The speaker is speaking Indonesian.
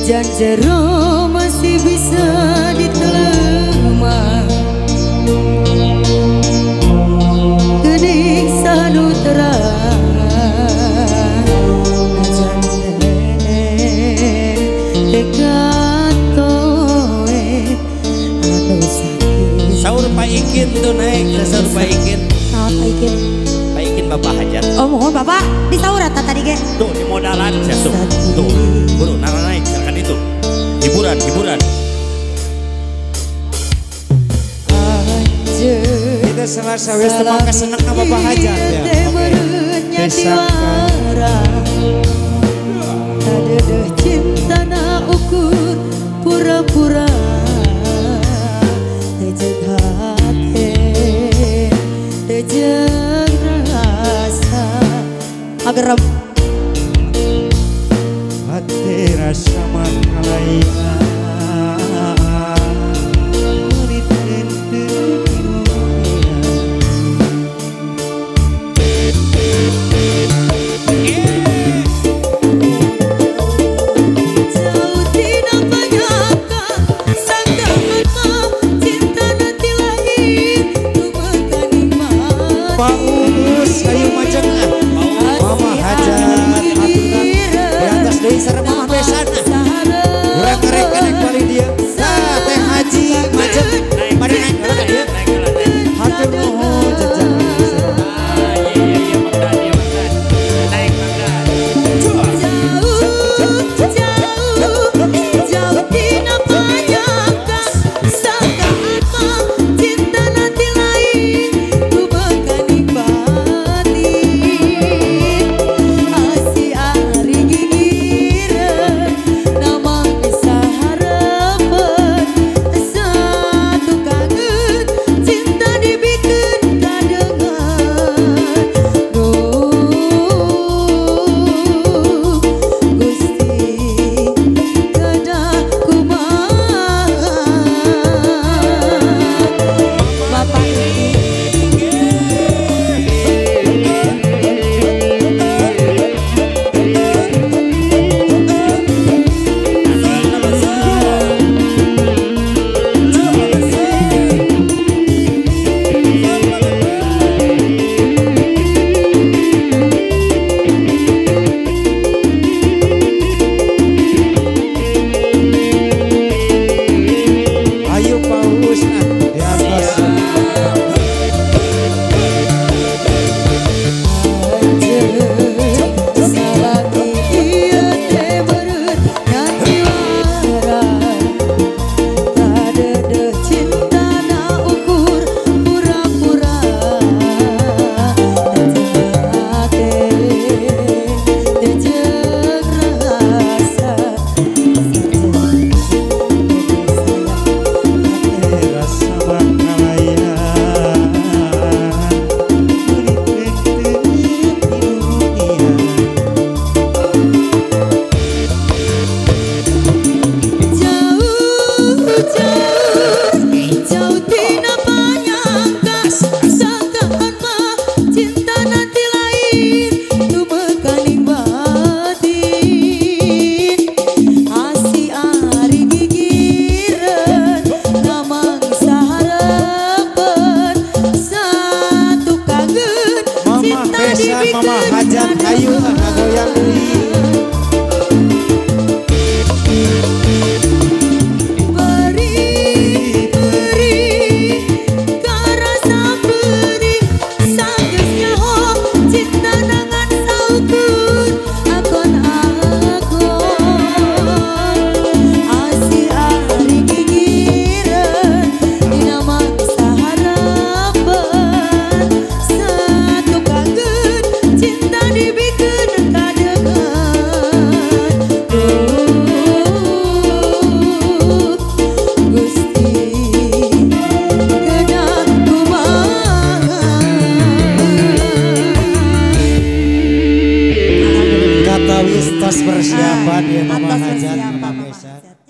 Hujan jero masih bisa ditelema, gening sanu terang hujan dekat toe anu sakit. Saur Pak Ikin tuh naik, saur Pak Ikin. Saur Pak Ikin. Pak Ikin Bapak Hajat. Oh mohon Bapak di saur tadi ge. Tuh di modalan saya tuh. Tuh, buru nara naik silakan itu. Hiburan, hiburan. Kita selasa wes temaka senang nama Bapak Hajat ya. Desaka kadeuh cinta na ukur pura-pura tejeng hate tejeng rasa agar hati rasa makalaya Mama Hajat ayu ngagoyang deui. Persiapan ya Mama Hajat.